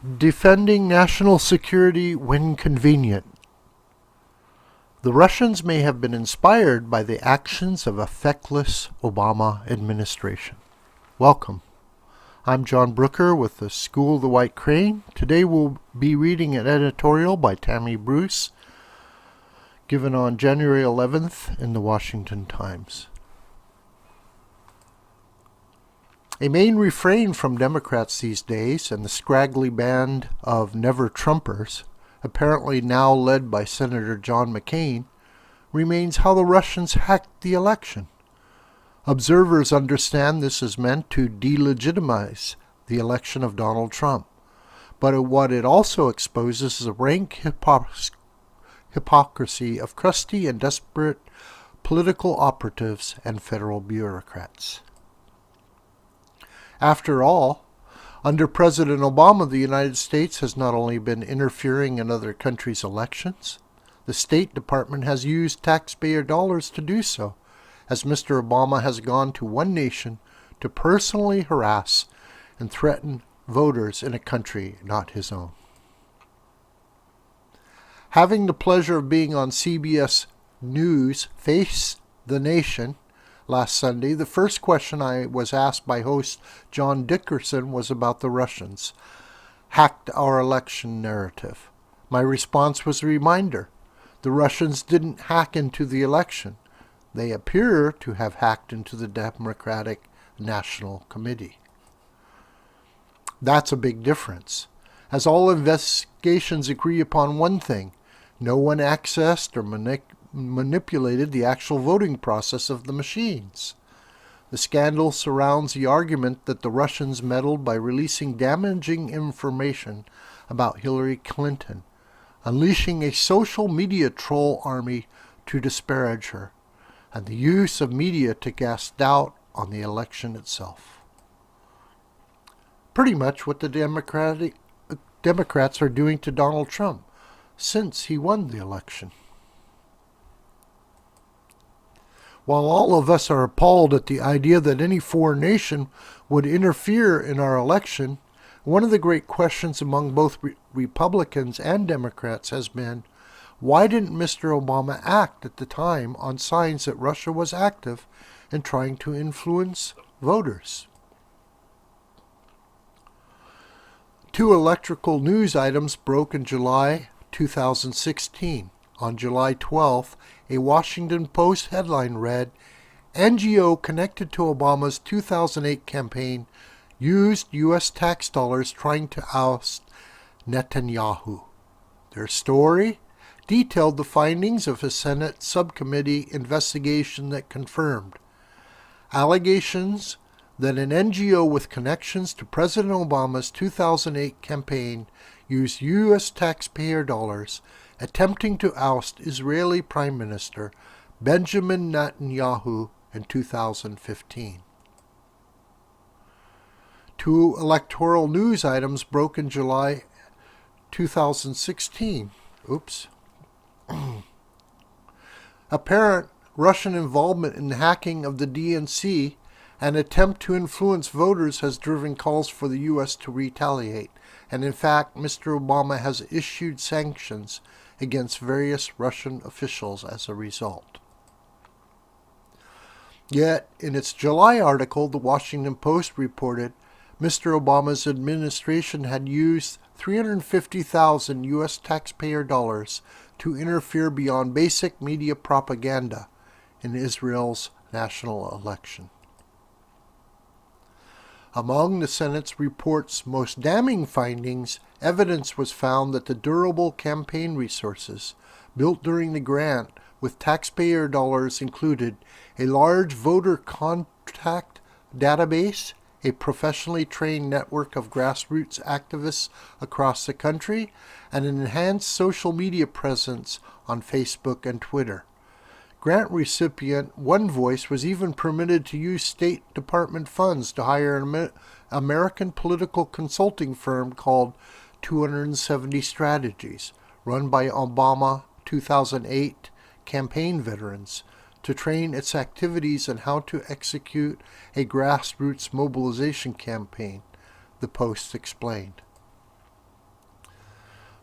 Defending national security when convenient. The Russians may have been inspired by the actions of a feckless Obama administration. Welcome. I'm John Brooker with the School of the White Crane. Today we'll be reading an editorial by Tammy Bruce, given on January 11th in the Washington Times. A main refrain from Democrats these days and the scraggly band of never-Trumpers, apparently now led by Senator John McCain, remains how the Russians hacked the election. Observers understand this is meant to delegitimize the election of Donald Trump, but what it also exposes is a rank hypocrisy of crusty and desperate political operatives and federal bureaucrats. After all, under President Obama, the United States has not only been interfering in other countries' elections, the State Department has used taxpayer dollars to do so, as Mr. Obama has gone to one nation to personally harass and threaten voters in a country not his own. Having the pleasure of being on CBS News' Face the Nation last Sunday, the first question I was asked by host John Dickerson was about the Russians hacked our election narrative. My response was a reminder. The Russians didn't hack into the election. They appear to have hacked into the Democratic National Committee. That's a big difference, as all investigations agree upon one thing: no one accessed or manipulated the actual voting process of the machines. The scandal surrounds the argument that the Russians meddled by releasing damaging information about Hillary Clinton, unleashing a social media troll army to disparage her, and the use of media to cast doubt on the election itself. Pretty much what the Democrats are doing to Donald Trump since he won the election. While all of us are appalled at the idea that any foreign nation would interfere in our election, one of the great questions among both Republicans and Democrats has been, why didn't Mr. Obama act at the time on signs that Russia was active in trying to influence voters? Two electrical news items broke in July 2016. On July 12th, a Washington Post headline read, NGO connected to Obama's 2008 campaign used U.S. tax dollars trying to oust Netanyahu. Their story detailed the findings of a Senate subcommittee investigation that confirmed allegations that an NGO with connections to President Obama's 2008 campaign used U.S. taxpayer dollars attempting to oust Israeli Prime Minister Benjamin Netanyahu in 2015. Two electoral news items broke in July 2016. Apparent Russian involvement in the hacking of the DNC and attempt to influence voters has driven calls for the U.S. to retaliate, and in fact, Mr. Obama has issued sanctions against various Russian officials as a result. Yet, in its July article, the Washington Post reported Mr. Obama's administration had used $350,000 U.S. taxpayer dollars to interfere beyond basic media propaganda in Israel's national election. Among the Senate's report's most damning findings, evidence was found that the durable campaign resources built during the grant with taxpayer dollars included a large voter contact database, a professionally trained network of grassroots activists across the country, and an enhanced social media presence on Facebook and Twitter. Grant recipient One Voice was even permitted to use State Department funds to hire an American political consulting firm called 270 Strategies, run by Obama 2008 campaign veterans, to train its activities on how to execute a grassroots mobilization campaign, the Post explained.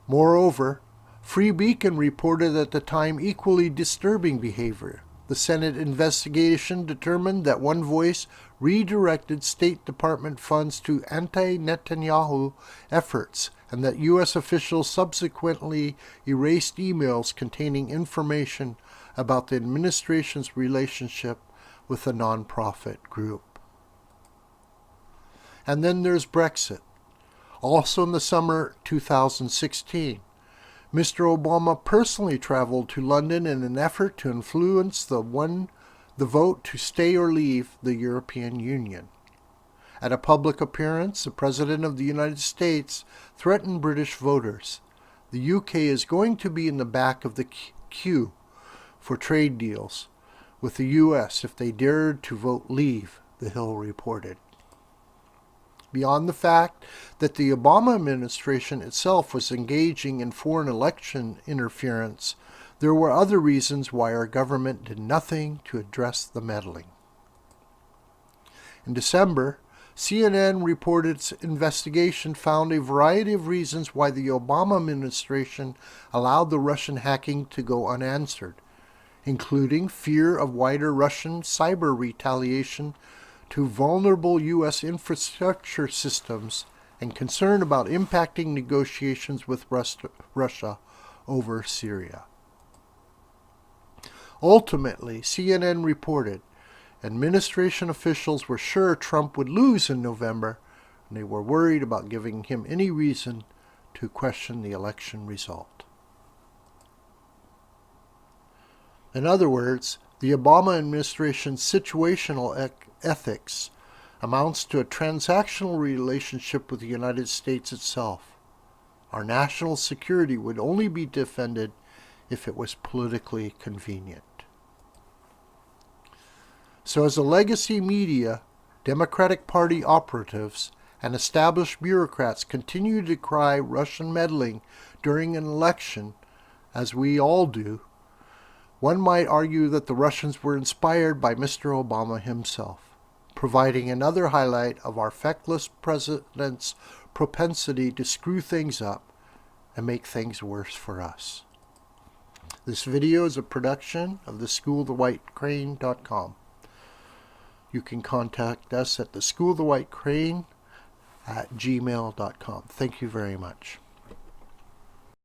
Moreover, Free Beacon reported at the time equally disturbing behavior. The Senate investigation determined that one voice redirected State Department funds to anti-Netanyahu efforts, and that U.S. officials subsequently erased emails containing information about the administration's relationship with a nonprofit group. And then there's Brexit. Also in the summer 2016, Mr. Obama personally traveled to London in an effort to influence the vote to stay or leave the European Union. At a public appearance, the President of the United States threatened British voters. The UK is going to be in the back of the queue for trade deals with the US if they dared to vote leave, the Hill reported. Beyond the fact that the Obama administration itself was engaging in foreign election interference, there were other reasons why our government did nothing to address the meddling. In December, CNN reported its investigation found a variety of reasons why the Obama administration allowed the Russian hacking to go unanswered, including fear of wider Russian cyber retaliation to vulnerable U.S. infrastructure systems and concern about impacting negotiations with Russia over Syria. Ultimately, CNN reported administration officials were sure Trump would lose in November, and they were worried about giving him any reason to question the election result. In other words, the Obama administration's situational ethics amounts to a transactional relationship with the United States itself. Our national security would only be defended if it was politically convenient. So as a legacy media, Democratic Party operatives, and established bureaucrats continue to decry Russian meddling during an election, as we all do, one might argue that the Russians were inspired by Mr. Obama himself, providing another highlight of our feckless president's propensity to screw things up and make things worse for us. This video is a production of theschoolthewhitecrane.com. You can contact us at theschoolthewhitecrane@gmail.com. Thank you very much.